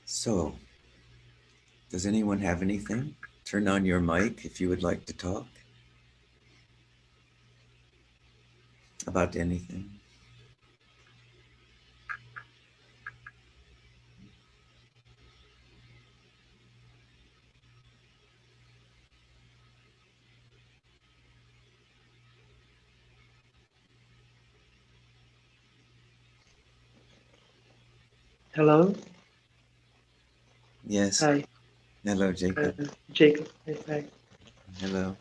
So, does anyone have anything? Turn on your mic if you would like to talk about anything. Hello. Yes. Hi. Hello, Jacob. Jacob. Hi. Hello.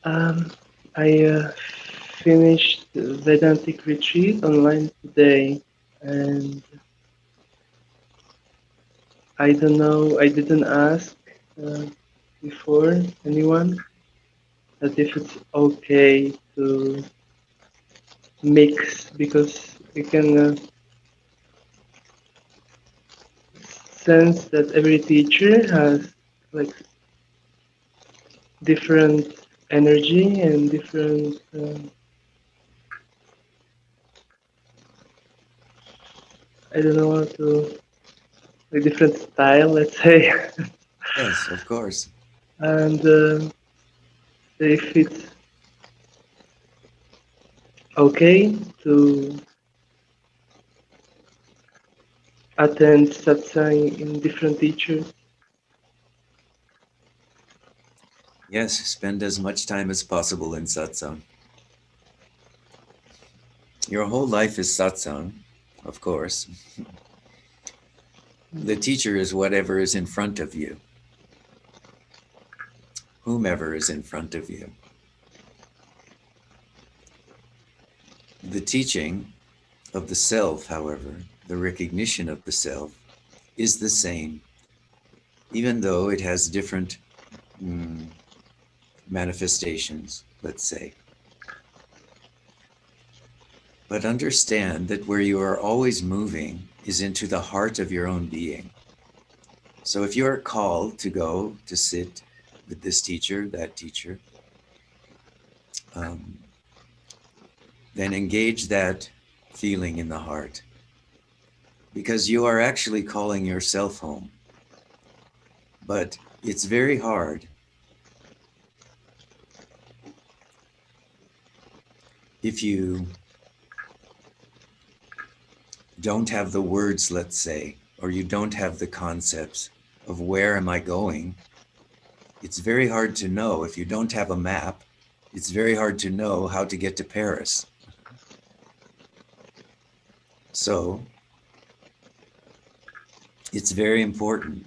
Um, I finished the Vedantic retreat online today, and I don't know. I didn't ask uh, before anyone that if it's okay to mix because you can sense that every teacher has like different energy and different. I don't know how to a different style, let's say. Yes, of course. And if it's okay to attend satsang in different teachers. Yes, spend as much time as possible in satsang. Your whole life is satsang, of course. The teacher is whatever is in front of you, whomever is in front of you. The teaching of the self, however, the recognition of the self, is the same, even though it has different mm, manifestations, let's say. But understand that where you are always moving is into the heart of your own being. So if you are called to go to sit with this teacher, that teacher, um, then engage that feeling in the heart because you are actually calling yourself home. But it's very hard if you don't have the words, let's say, or you don't have the concepts of where am I going. It's very hard to know if you don't have a map. It's very hard to know how to get to Paris. So it's very important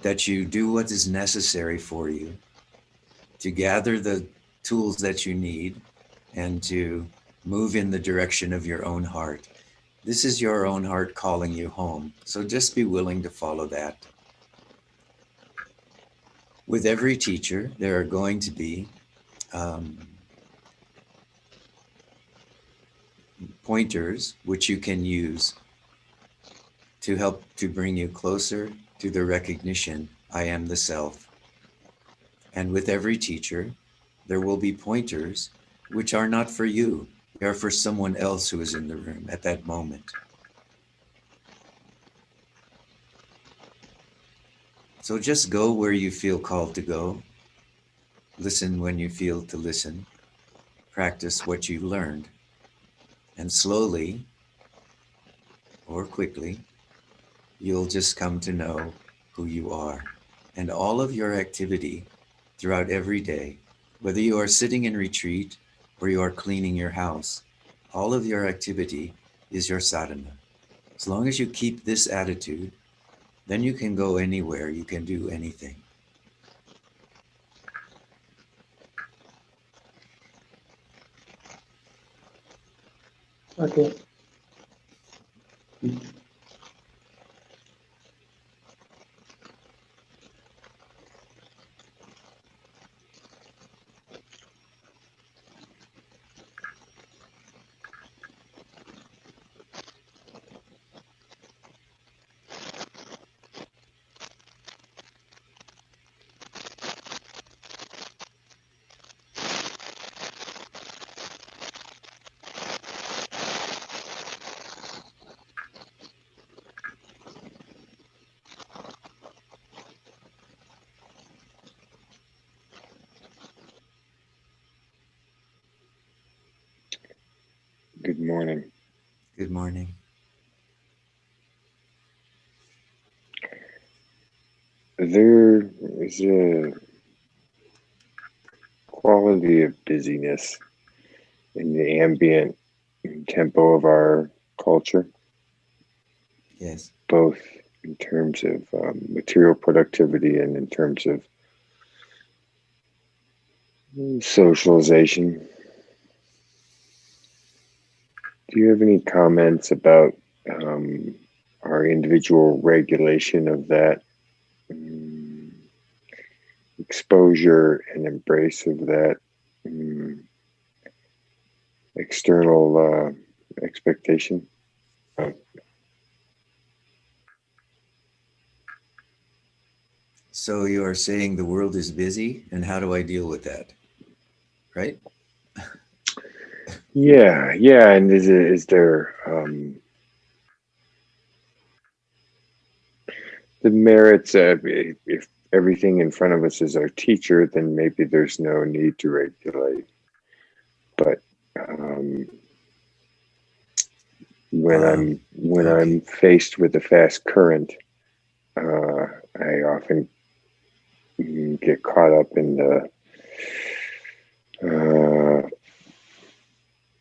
that you do what is necessary for you to gather the tools that you need and to move in the direction of your own heart. This is your own heart calling you home. So just be willing to follow that. With every teacher, there are going to be um, pointers which you can use to help to bring you closer to the recognition I am the self. And with every teacher, there will be pointers which are not for you, they are for someone else who is in the room at that moment. So just go where you feel called to go, listen when you feel to listen, practice what you learned, and slowly or quickly, you'll just come to know who you are. And all of your activity throughout every day, whether you are sitting in retreat or you are cleaning your house, all of your activity is your sadhana. As long as you keep this attitude, then you can go anywhere, you can do anything. Okay. Morning. Good morning. There is a quality of busyness in the ambient tempo of our culture, Yes. both in terms of material productivity and in terms of socialization. Do you have any comments about um, our individual regulation of that exposure and embrace of that um, external expectation? So you are saying the world is busy, and how do I deal with that? Right? Yeah, and is there the merits of if everything in front of us is our teacher, then maybe there's no need to regulate. But um, Ah, when okay. I'm faced with a fast current, I often get caught up in uh,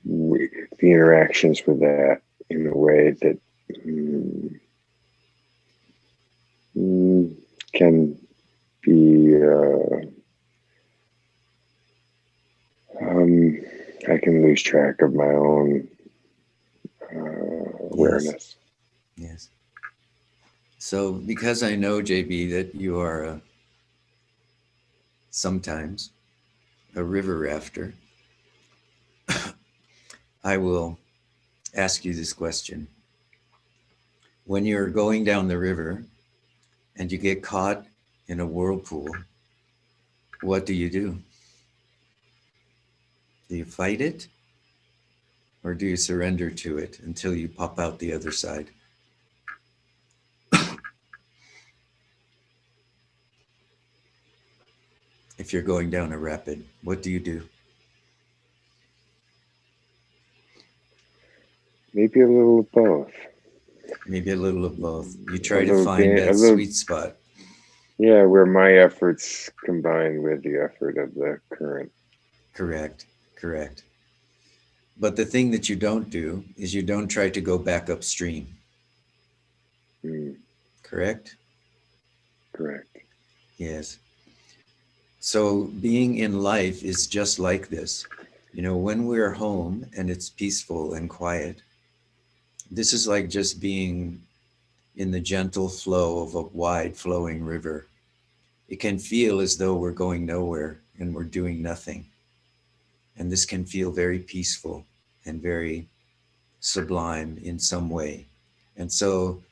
the interactions with that in a way that mm, mm, can be um, I can lose track of my own Yes. awareness. Yes. So because I know, JB, that you are sometimes a river rafter, I will ask you this question. When you're going down the river and you get caught in a whirlpool, what do you do? Do you fight it or do you surrender to it until you pop out the other side? If you're going down a rapid, what do you do? Maybe a little of both. Maybe a little of both. You A try to little find bit, a that little, sweet spot. yeah, where my efforts combine with the effort of the current. Correct. Correct. But the thing that you don't do is you don't try to go back upstream. Mm, Correct? correct. Yes. So being in life is just like this. You know, when we're home and it's peaceful and quiet, this is like just being in the gentle flow of a wide flowing river. It can feel as though we're going nowhere and we're doing nothing. And this can feel very peaceful and very sublime in some way. And so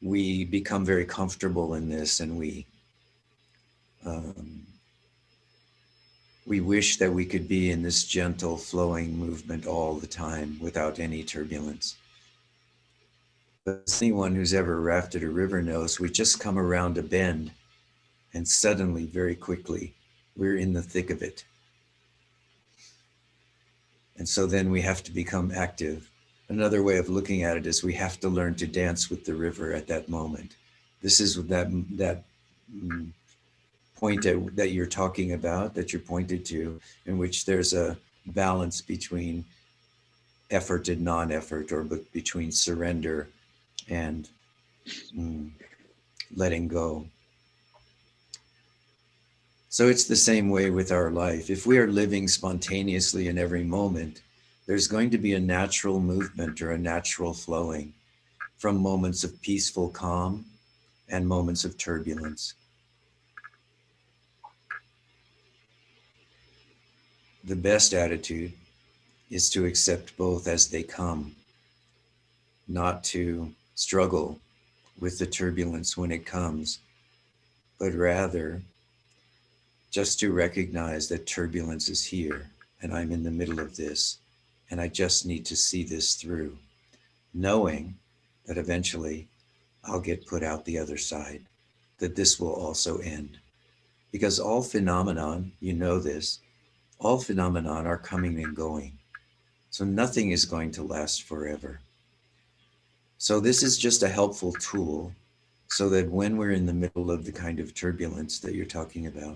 we become very comfortable in this and um, we wish that we could be in this gentle flowing movement all the time without any turbulence. But as anyone who's ever rafted a river knows, we just come around a bend and suddenly, very quickly, we're in the thick of it. And so then we have to become active. Another way of looking at it is we have to learn to dance with the river at that moment. This is that mm, point that you're talking about, that you're pointed to, in which there's a balance between effort and non-effort, or between surrender and mm, letting go. So it's the same way with our life. If we are living spontaneously in every moment, there's going to be a natural movement or a natural flowing from moments of peaceful calm and moments of turbulence. The best attitude is to accept both as they come, not to struggle with the turbulence when it comes, but rather just to recognize that turbulence is here and I'm in the middle of this and I just need to see this through, knowing that eventually I'll get put out the other side, that this will also end. Because all phenomenon, you know this, all phenomenon are coming and going. So nothing is going to last forever. So this is just a helpful tool so that when we're in the middle of the kind of turbulence that you're talking about,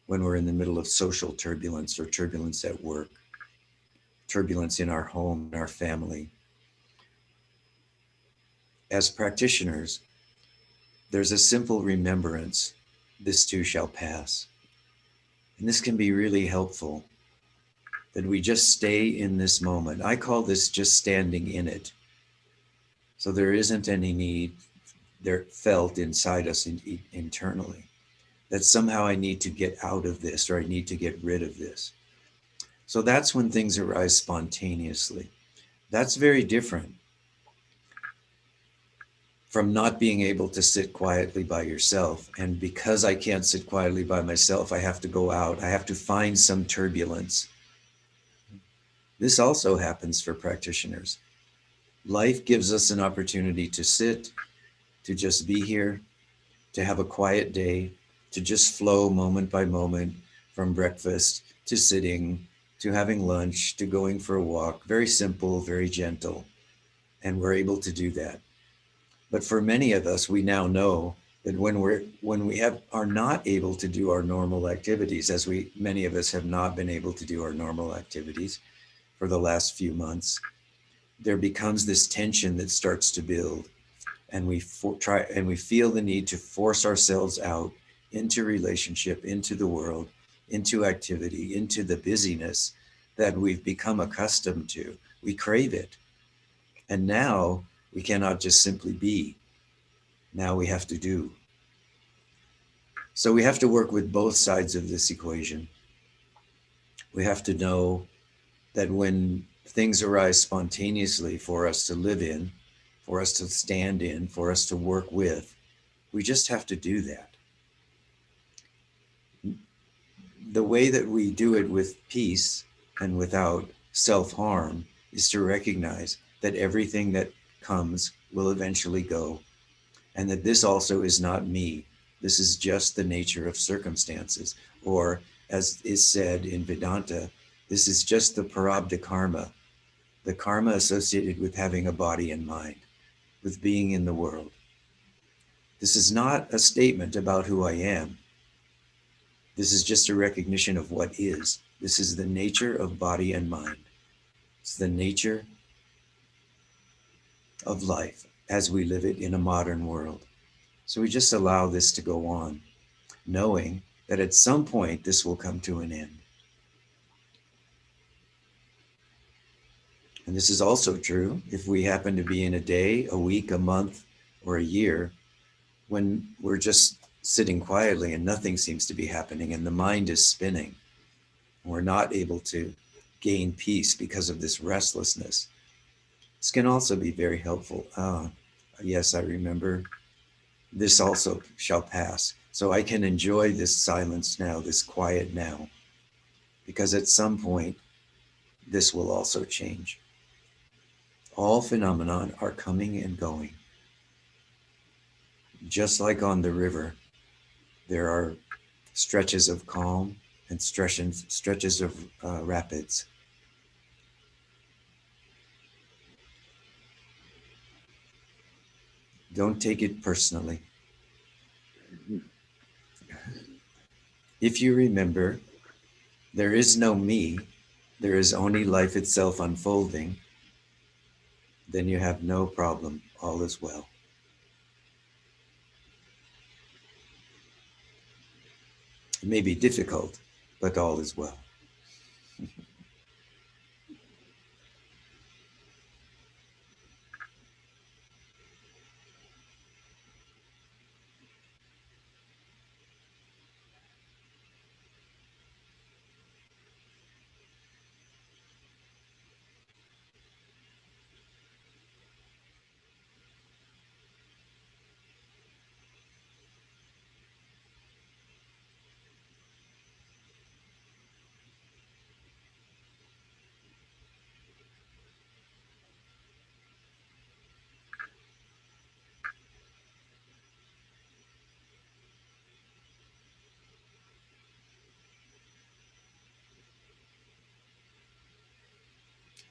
when we're in the middle of social turbulence or turbulence at work, turbulence in our home, in our family, as practitioners, there's a simple remembrance: this too shall pass. And this can be really helpful, that we just stay in this moment. I call this just standing in it. So there isn't any need there felt inside us internally that somehow I need to get out of this or I need to get rid of this. So that's when things arise spontaneously. That's very different from not being able to sit quietly by yourself. And because I can't sit quietly by myself, I have to go out. I have to find some turbulence. This also happens for practitioners. Life gives us an opportunity to sit, to just be here, to have a quiet day, to just flow moment by moment from breakfast to sitting, to having lunch, to going for a walk. Very simple, very gentle. And we're able to do that. But for many of us, we now know that when we are not able to do our normal activities, as many of us have not been able to do our normal activities for the last few months, there becomes this tension that starts to build, and we feel the need to force ourselves out into relationship, into the world, into activity, into the busyness that we've become accustomed to. We crave it. And now we cannot just simply be. Now we have to do. So we have to work with both sides of this equation. We have to know that when things arise spontaneously for us to live in, for us to stand in, for us to work with, we just have to do that. The way that we do it with peace and without self-harm is to recognize that everything that comes will eventually go, and that this also is not me. This is just the nature of circumstances. Or, as is said in Vedanta, this is just the prarabdha karma, the karma associated with having a body and mind, with being in the world. This is not a statement about who I am. This is just a recognition of what is. This is the nature of body and mind. It's the nature of life as we live it in a modern world. So we just allow this to go on, knowing that at some point this will come to an end. And this is also true if we happen to be in a day, a week, a month, or a year when we're just sitting quietly and nothing seems to be happening and the mind is spinning. We're not able to gain peace because of this restlessness. This can also be very helpful. Yes, I remember. This also shall pass. So I can enjoy this silence now, this quiet now, because at some point, this will also change. All phenomenon are coming and going. Just like on the river, there are stretches of calm and stretches of rapids. Don't take it personally. If you remember, there is no me, there is only life itself unfolding, then you have no problem. All is well. It may be difficult, but all is well.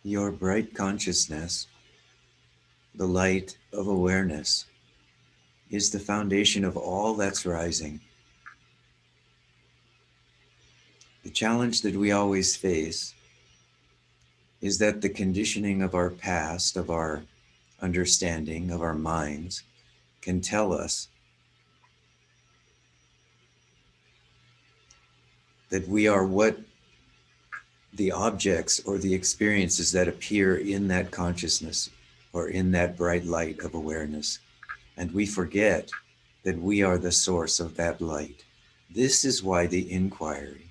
Your bright consciousness, the light of awareness, is the foundation of all that's rising. The challenge that we always face is that the conditioning of our past, of our understanding, of our minds, can tell us that we are what the objects or the experiences that appear in that consciousness or in that bright light of awareness. And we forget that we are the source of that light. This is why the inquiry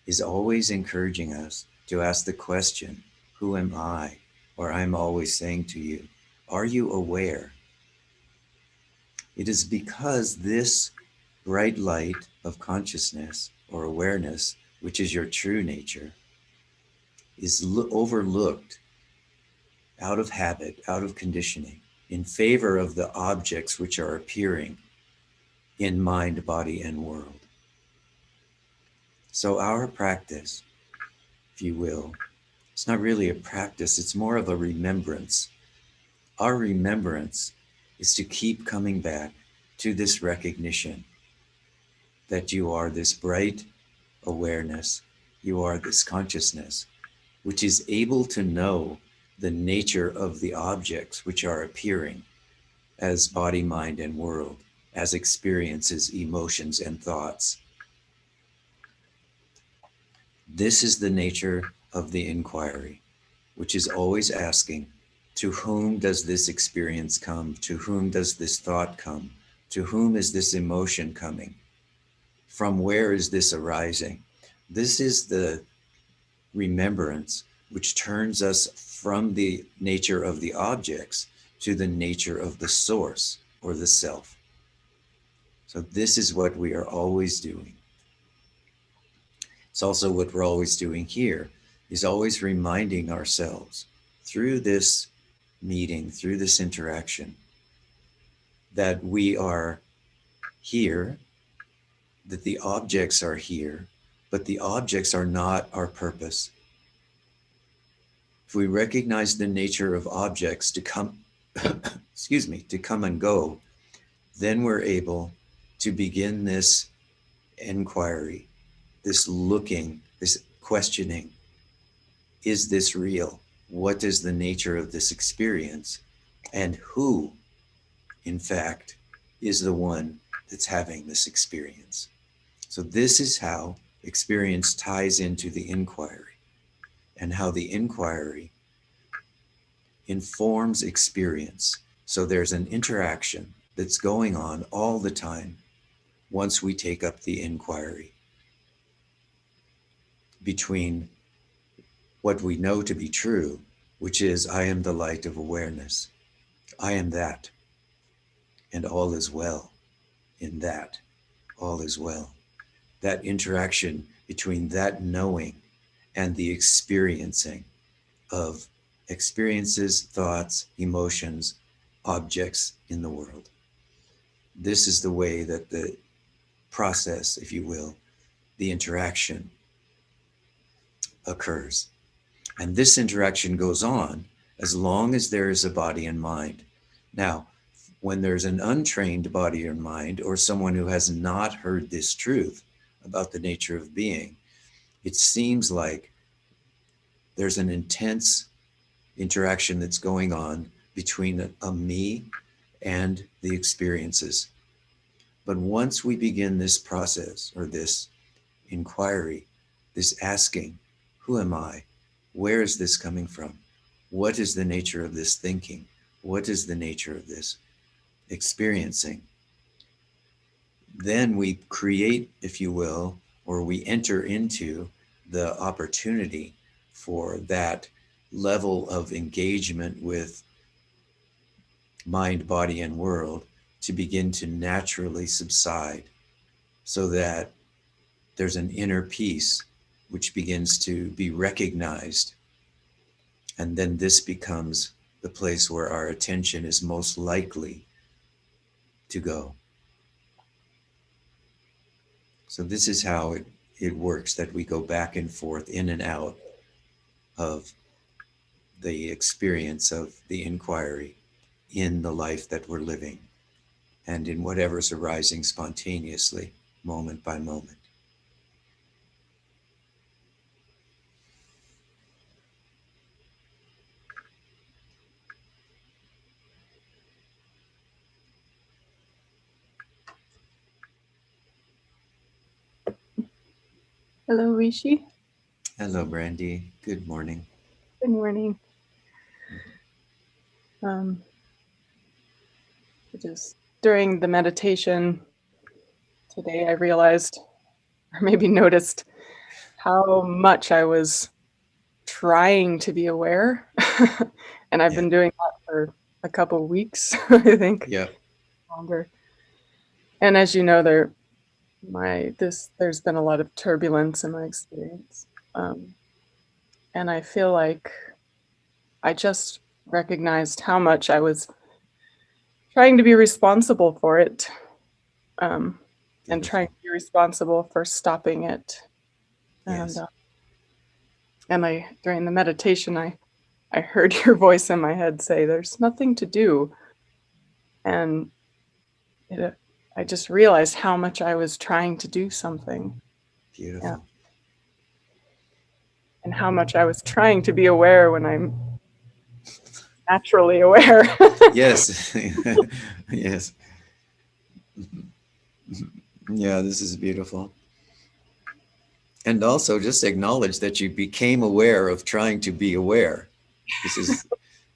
is always encouraging us to ask the question, who am I? Or I'm always saying to you, are you aware? It is because this bright light of consciousness or awareness, which is your true nature, is overlooked out of habit, out of conditioning, in favor of the objects which are appearing in mind, body, and world. So our practice, if you will, it's not really a practice, it's more of a remembrance. Our remembrance is to keep coming back to this recognition that you are this bright awareness, you are this consciousness, which is able to know the nature of the objects which are appearing as body, mind, and world, as experiences, emotions, and thoughts. This is the nature of the inquiry, which is always asking, to whom does this experience come? To whom does this thought come? To whom is this emotion coming? From where is this arising? This is the remembrance which turns us from the nature of the objects to the nature of the source or the self. So this is what we are always doing. It's also what we're always doing here, is always reminding ourselves through this meeting, through this interaction, that we are here, that the objects are here, but the objects are not our purpose. If we recognize the nature of objects to come, excuse me, to come and go, then we're able to begin this inquiry, this looking, this questioning. Is this real? What is the nature of this experience? And who, in fact, is the one that's having this experience? So this is how experience ties into the inquiry, and how the inquiry informs experience. So there's an interaction that's going on all the time once we take up the inquiry between what we know to be true, which is, I am the light of awareness. I am that, and all is well. In that, all is well. That interaction between that knowing and the experiencing of experiences, thoughts, emotions, objects in the world. This is the way that the process, if you will, the interaction occurs. And this interaction goes on as long as there is a body and mind. Now, when there's an untrained body or mind, or someone who has not heard this truth about the nature of being, it seems like there's an intense interaction that's going on between a me and the experiences. But once we begin this process or this inquiry, this asking, who am I? Where is this coming from? What is the nature of this thinking? What is the nature of this experiencing? Then we create, if you will, or we enter into the opportunity for that level of engagement with mind, body, and world to begin to naturally subside, so that there's an inner peace which begins to be recognized. And then this becomes the place where our attention is most likely to go. So this is how it works, that we go back and forth, in and out of the experience of the inquiry in the life that we're living and in whatever's arising spontaneously, moment by moment. Hello, Rishi. Hello, Brandy. Good morning. Good morning. Just during the meditation today, I realized, or maybe noticed, how much I was trying to be aware. And I've been doing that for a couple of weeks, I think, longer. And as you know, there's been a lot of turbulence in my experience. And I feel like I just recognized how much I was trying to be responsible for it, and trying to be responsible for stopping it. Yes. And during the meditation, I heard your voice in my head say, "There's nothing to do," and I just realized how much I was trying to do something. Beautiful. Yeah. And how much I was trying to be aware when I'm naturally aware. Yes. Yes. Yeah, this is beautiful. And also just acknowledge that you became aware of trying to be aware. This is,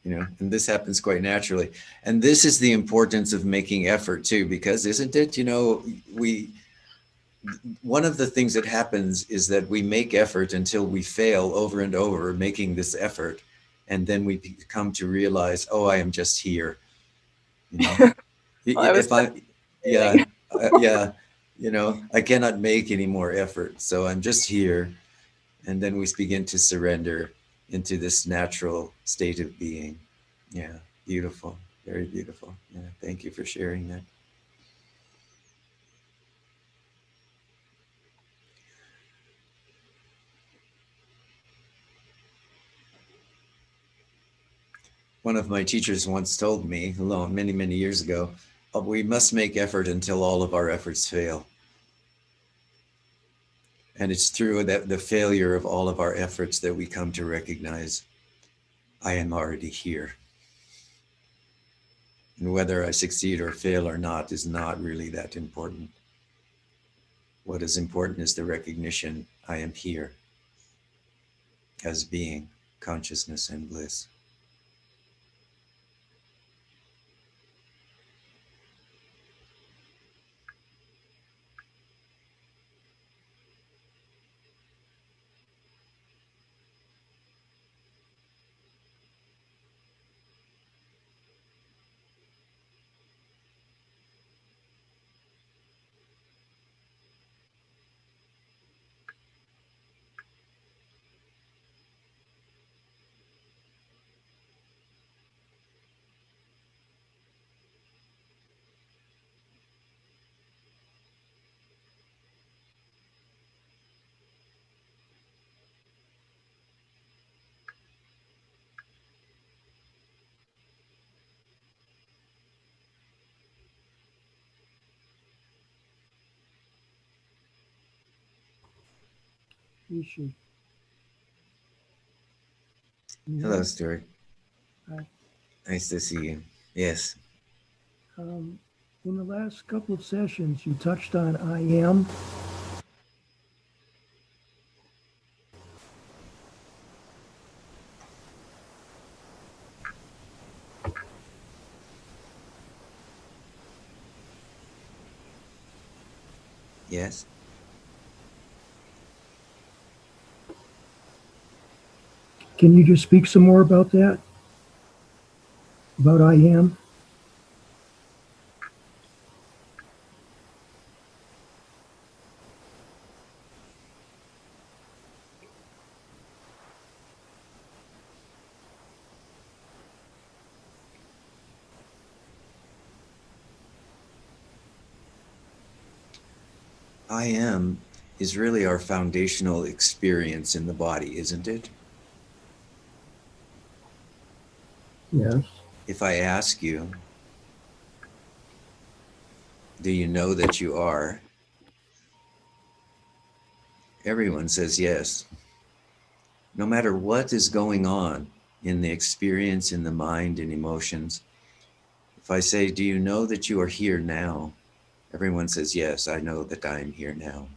and this happens quite naturally. And this is the importance of making effort too, because isn't it, one of the things that happens is that we make effort until we fail over and over making this effort. And then we come to realize, oh, I am just here. If I, yeah, yeah, I cannot make any more effort. So I'm just here. And then we begin to surrender into this natural state of being. Yeah, beautiful. Very beautiful. Yeah, thank you for sharing that. One of my teachers once told me, many, many years ago, we must make effort until all of our efforts fail. And it's through the failure of all of our efforts that we come to recognize, I am already here. And whether I succeed or fail or not is not really that important. What is important is the recognition, I am here as being, consciousness, and bliss. Rishi. Hello, Stuart. Hi. Nice to see you. Yes. In the last couple of sessions, you touched on I am. Yes. Can you just speak some more about that? About I am? I am is really our foundational experience in the body, isn't it? Yes. If I ask you, do you know that you are? Everyone says yes. No matter what is going on in the experience, in the mind, in emotions, if I say, do you know that you are here now? Everyone says, yes, I know that I am here now.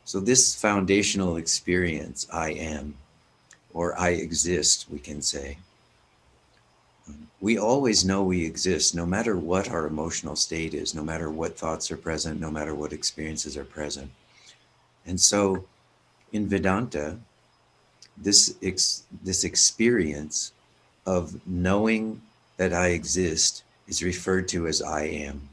So this foundational experience, I am, or I exist, we can say. We always know we exist, no matter what our emotional state is, no matter what thoughts are present, no matter what experiences are present. And so in Vedanta, this experience of knowing that I exist is referred to as I am.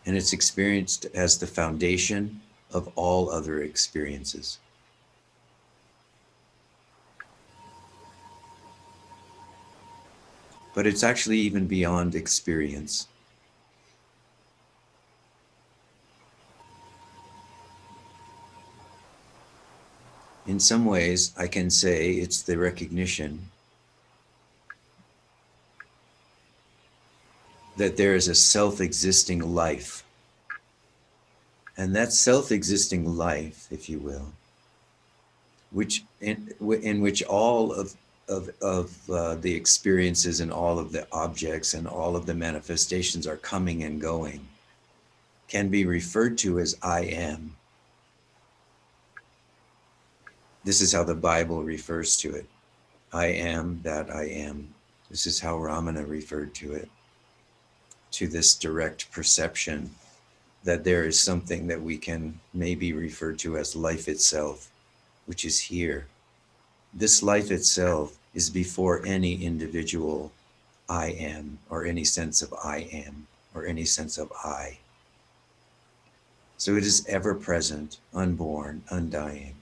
And it's experienced as the foundation of all other experiences. But it's actually even beyond experience. In some ways, I can say it's the recognition that there is a self-existing life. And that self-existing life, if you will, which in which all of the experiences and all of the objects and all of the manifestations are coming and going, can be referred to as I am. This is how the Bible refers to it. I am that I am. This is how Ramana referred to it, to this direct perception that there is something that we can maybe refer to as life itself, which is here. This life itself is before any individual I am, or any sense of I am, or any sense of I. So it is ever present, unborn, undying.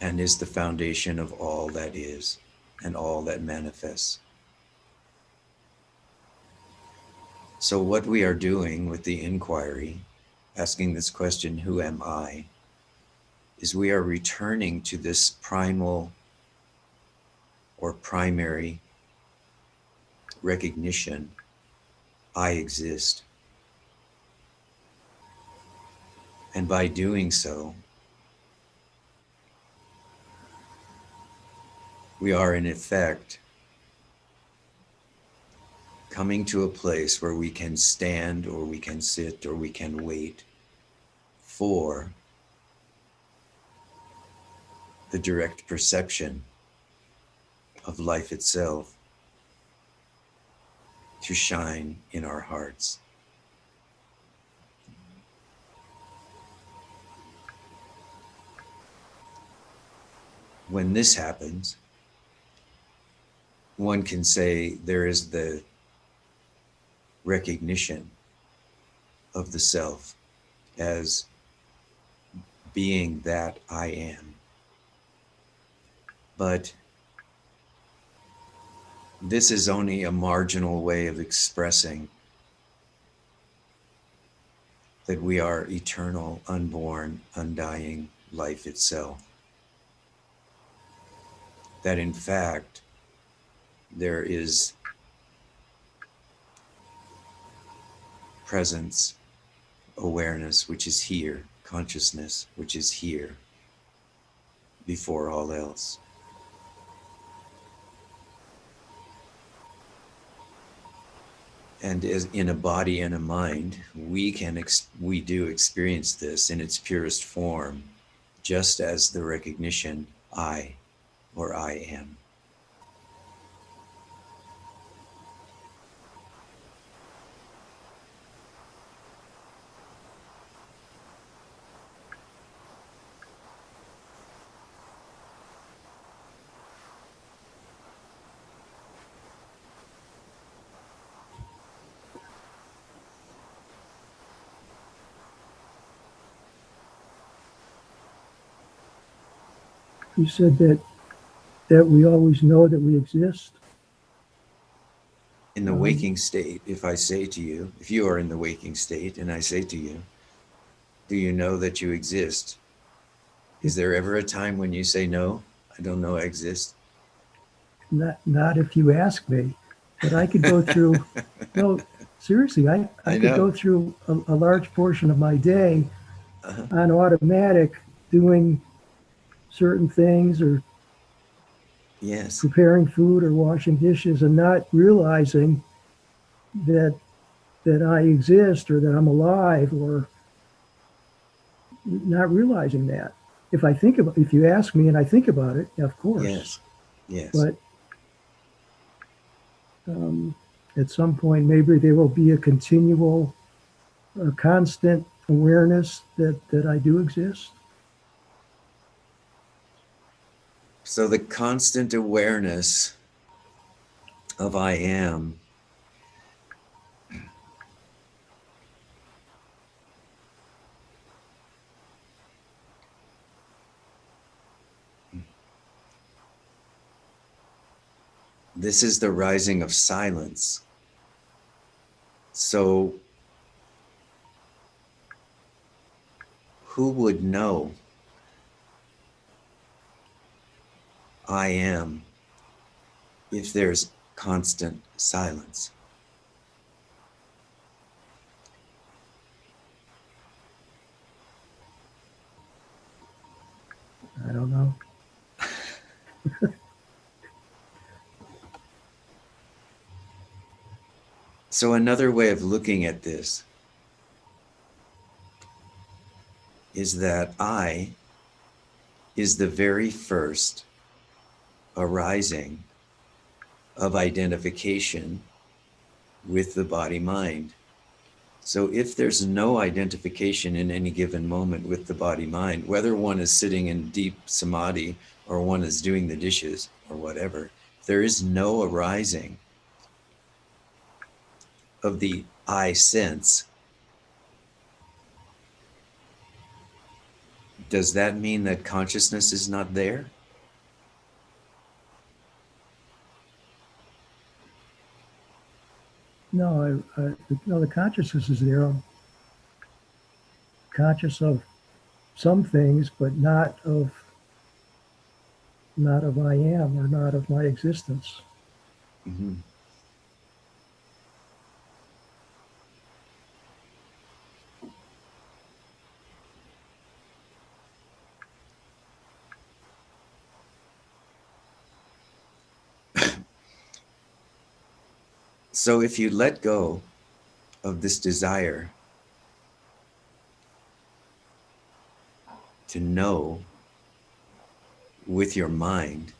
And is the foundation of all that is and all that manifests. So what we are doing with the inquiry, asking this question, who am I, is we are returning to this primal or primary recognition, I exist. And by doing so, we are in effect coming to a place where we can stand or we can sit or we can wait for the direct perception of life itself to shine in our hearts. When this happens, one can say there is the recognition of the self as being that I am. But this is only a marginal way of expressing that we are eternal, unborn, undying life itself. That in fact, there is presence, awareness, which is here, consciousness, which is here before all else. And as in a body and a mind, we do experience this in its purest form, just as the recognition I, or I am. You said that we always know that we exist. In the waking state, if I say to you, if you are in the waking state and I say to you, do you know that you exist? Is there ever a time when you say, no, I don't know I exist? Not if you ask me, but I could go through, no, seriously, I I could go know. through a large portion of my day Uh-huh. on automatic doing certain things or Yes. preparing food or washing dishes and not realizing that that I exist or that I'm alive or not realizing that. If you ask me and I think about it, of course, Yes. Yes. but um, at some point, maybe there will be a continual, constant awareness that I do exist. So the constant awareness of I am, this is the rising of silence. So who would know I am if there's constant silence? I don't know. So another way of looking at this is that I is the very first arising of identification with the body mind. So if there's no identification in any given moment with the body mind, whether one is sitting in deep samadhi or one is doing the dishes or whatever, there is no arising of the I sense. Does that mean that consciousness is not there? No, no, the consciousness is there. I'm conscious of some things, but not of I am or not of my existence. Mm-hmm. So if you let go of this desire to know with your mind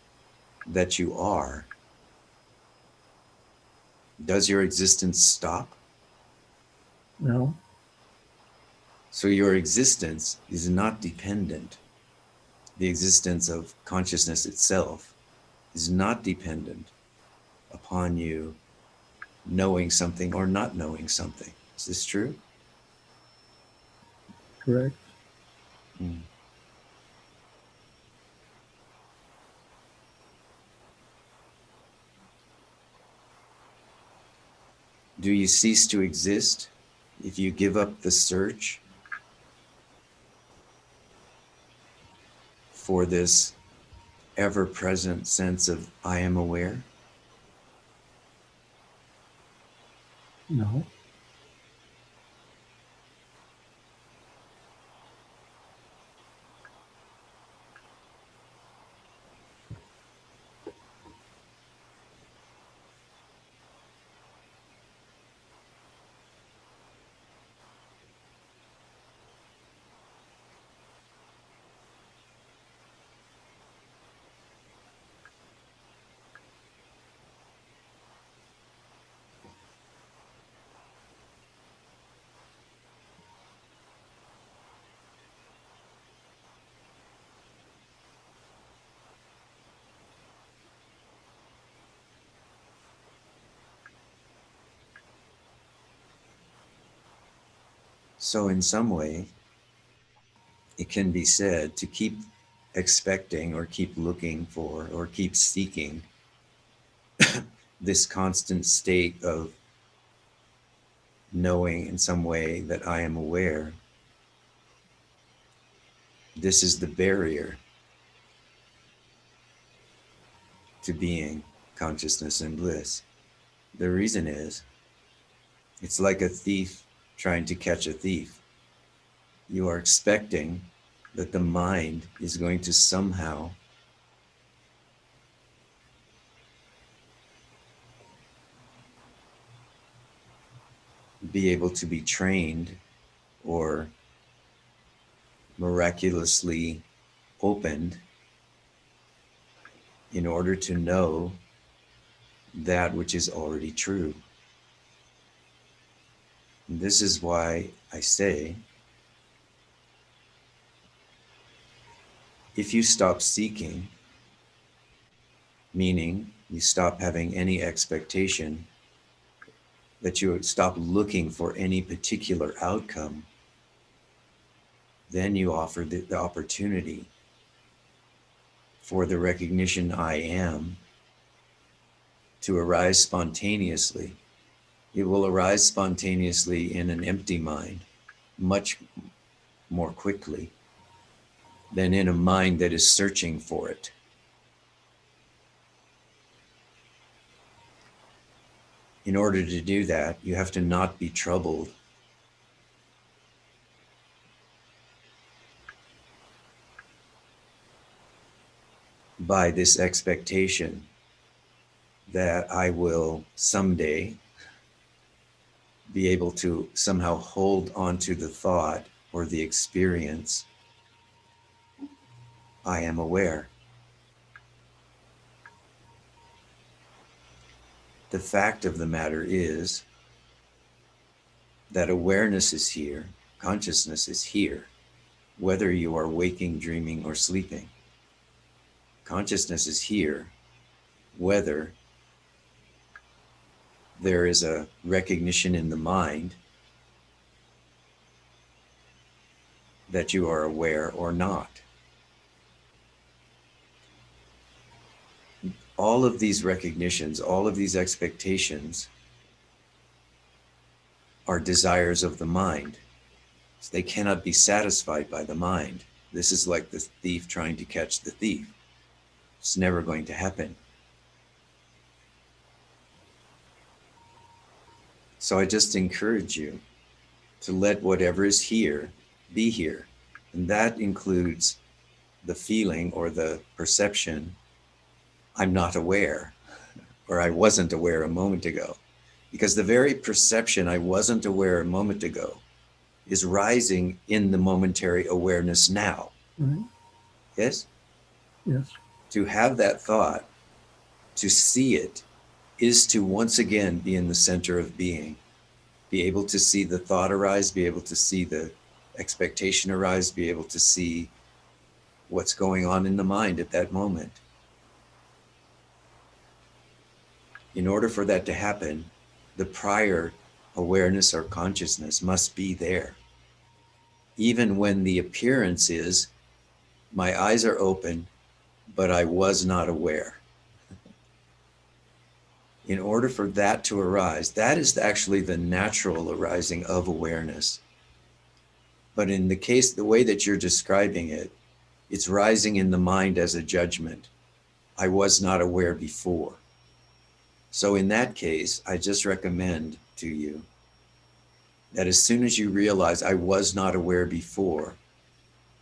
that you are, does your existence stop? No, So your existence is not dependent. The existence of consciousness itself is not dependent upon you knowing something or not knowing something. Is this true? correct. Mm. Do you cease to exist if you give up the search for this ever-present sense of I am aware? No, So in some way, it can be said to keep expecting or keep looking for or keep seeking this constant state of knowing in some way that I am aware This is the barrier to being, consciousness, and bliss. The reason is, it's like a thief trying to catch a thief. You are expecting that the mind is going to somehow be able to be trained or miraculously opened in order to know that which is already true. And this is why I say, if you stop seeking, meaning you stop having any expectation, that you stop looking for any particular outcome, then you offer the opportunity for the recognition I am to arise spontaneously. It will arise spontaneously in an empty mind much more quickly than in a mind that is searching for it. In order to do that, you have to not be troubled by this expectation that I will someday be able to somehow hold onto the thought or the experience, I am aware. The fact of the matter is that awareness is here, consciousness is here, whether you are waking, dreaming, or sleeping. Consciousness is here, whether there is a recognition in the mind that you are aware or not. All of these recognitions, all of these expectations are desires of the mind. So they cannot be satisfied by the mind. This is like the thief trying to catch the thief. It's never going to happen. So I just encourage you to let whatever is here be here. And that includes the feeling or the perception, I'm not aware, or I wasn't aware a moment ago. Because the very perception I wasn't aware a moment ago is rising in the momentary awareness now. Right? Yes? Yes. To have that thought, to see it, is to once again be in the center of being. Be able to see the thought arise, be able to see the expectation arise, be able to see what's going on in the mind at that moment. In order for that to happen, the prior awareness or consciousness must be there. Even when the appearance is, my eyes are open, but I was not aware. In order for that to arise, that is actually the natural arising of awareness. But in the case, the way that you're describing it, it's rising in the mind as a judgment. I was not aware before. So in that case, I just recommend to you that as soon as you realize I was not aware before,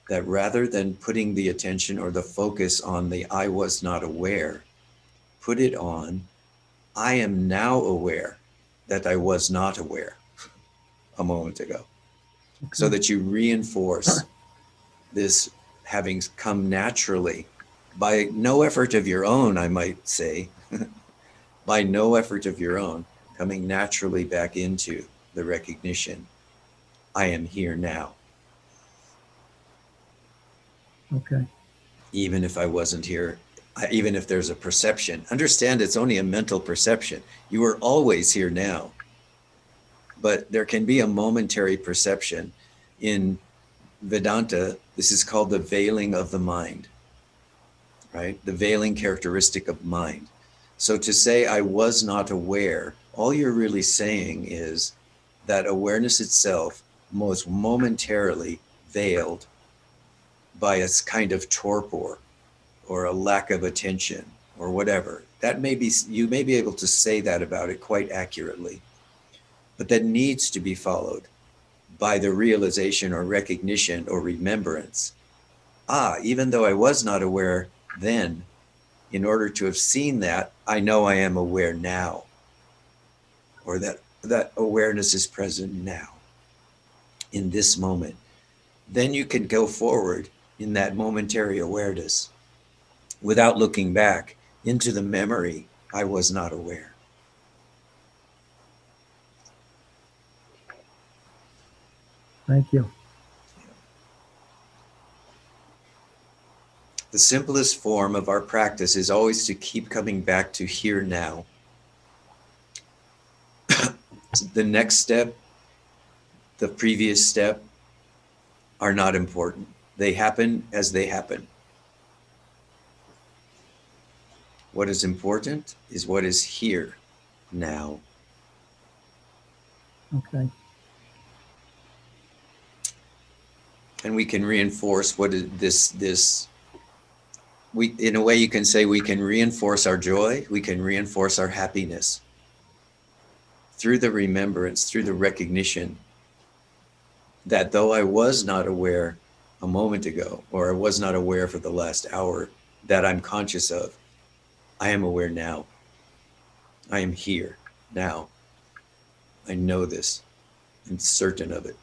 that rather than putting the attention or the focus on the I was not aware, put it on, I am now aware that I was not aware a moment ago. Okay. So that you reinforce this having come naturally by no effort of your own, I might say, by no effort of your own, coming naturally back into the recognition, I am here now. Okay. Even if I wasn't here, even if there's a perception, understand it's only a mental perception. You are always here now. But there can be a momentary perception. In Vedanta, this is called the veiling of the mind, right? The veiling characteristic of mind. So to say I was not aware, all you're really saying is that awareness itself was momentarily veiled by a kind of torpor or a lack of attention or whatever. That may be, you may be able to say that about it quite accurately, but that needs to be followed by the realization or recognition or remembrance. Even though I was not aware then, in order to have seen that, I know I am aware now, or that awareness is present now, in this moment. Then you can go forward in that momentary awareness without looking back into the memory, I was not aware. Thank you. The simplest form of our practice is always to keep coming back to here now. The next step, the previous step, are not important. They happen as they happen. What is important is what is here now. Okay. And we can reinforce what is this. We, in a way, you can say we can reinforce our joy, we can reinforce our happiness through the remembrance, through the recognition that though I was not aware a moment ago, or I was not aware for the last hour, that I'm conscious of, I am aware now. I am here now. I know this. I'm certain of it.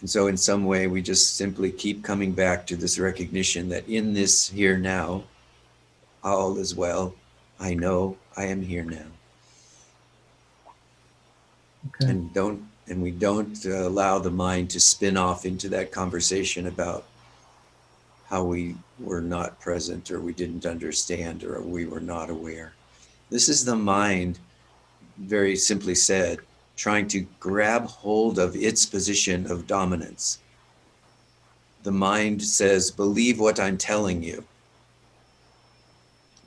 And so in some way, we just simply keep coming back to this recognition that in this here now, all is well. I know I am here now. Okay. And we don't allow the mind to spin off into that conversation about how we were not present, or we didn't understand, or we were not aware. This is the mind, very simply said, trying to grab hold of its position of dominance. The mind says, believe what I'm telling you.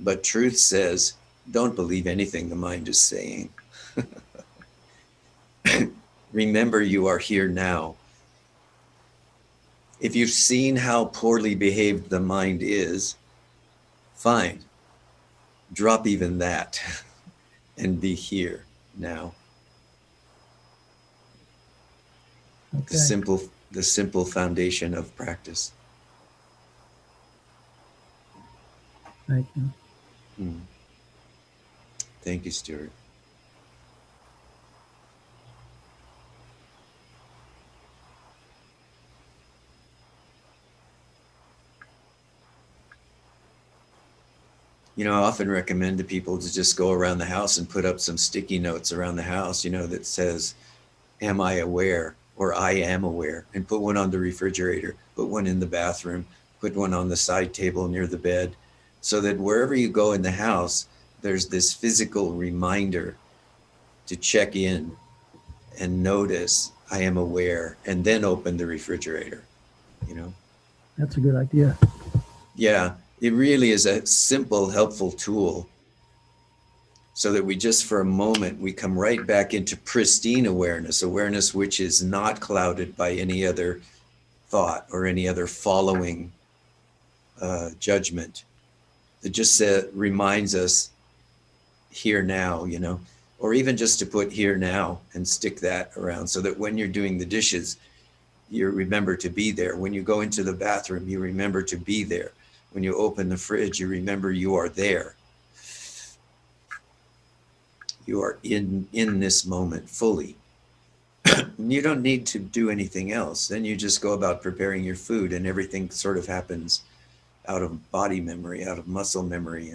But truth says, don't believe anything the mind is saying. Remember, you are here now. If you've seen how poorly behaved the mind is, fine. Drop even that and be here now. Okay. The simple foundation of practice. Thank you. Thank you, Stuart. I often recommend to people to just go around the house and put up some sticky notes around the house, that says, am I aware? Or I am aware, and put one on the refrigerator, put one in the bathroom, put one on the side table near the bed, so that wherever you go in the house, there's this physical reminder to check in and notice I am aware, and then open the refrigerator, That's a good idea. Yeah, it really is a simple, helpful tool, so that we just for a moment, we come right back into pristine awareness which is not clouded by any other thought or any other following judgment. It just reminds us here now, or even just to put here now and stick that around, so that when you're doing the dishes, you remember to be there. When you go into the bathroom, you remember to be there. When you open the fridge, you remember you are there. You are in this moment fully. You don't need to do anything else. Then you just go about preparing your food, and everything sort of happens out of body memory, out of muscle memory.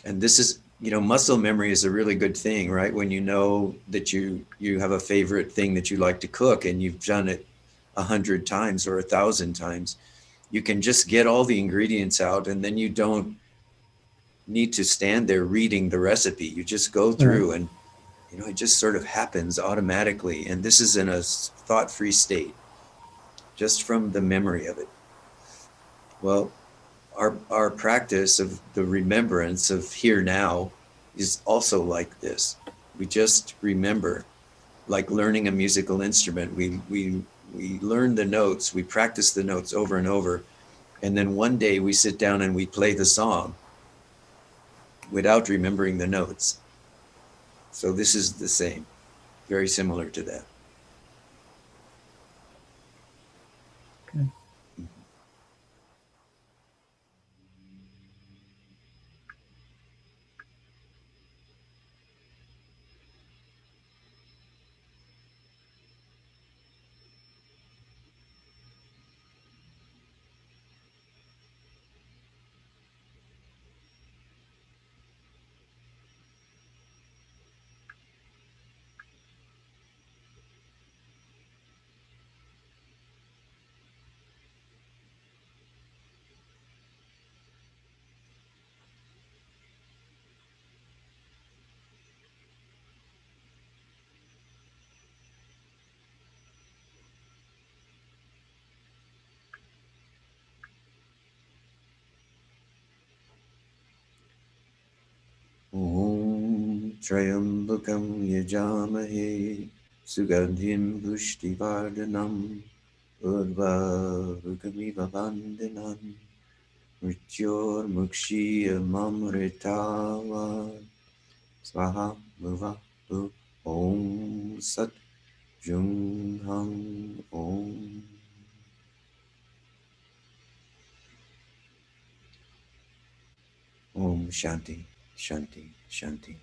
And this is, muscle memory is a really good thing, right? When you know that you have a favorite thing that you like to cook, and you've done it 100 times or 1,000 times, you can just get all the ingredients out, and then you don't need to stand there reading the recipe. You just go through, and it just sort of happens automatically. And this is in a thought-free state, just from the memory of it. Well, our practice of the remembrance of here now is also like this. We just remember, like learning a musical instrument. We learn the notes, we practice the notes over and over, and then one day we sit down and we play the song without remembering the notes. So this is the same, very similar to that. Okay. Om Triambakam Yajamahe Sugandhim Pushtivardhanam Urvavukamiva Vandanam Mrityor Mukshya Mamritawa Swaha Muva Bu Om Sat Jung Hang Om. Om Shanti, Shanti, Shanti.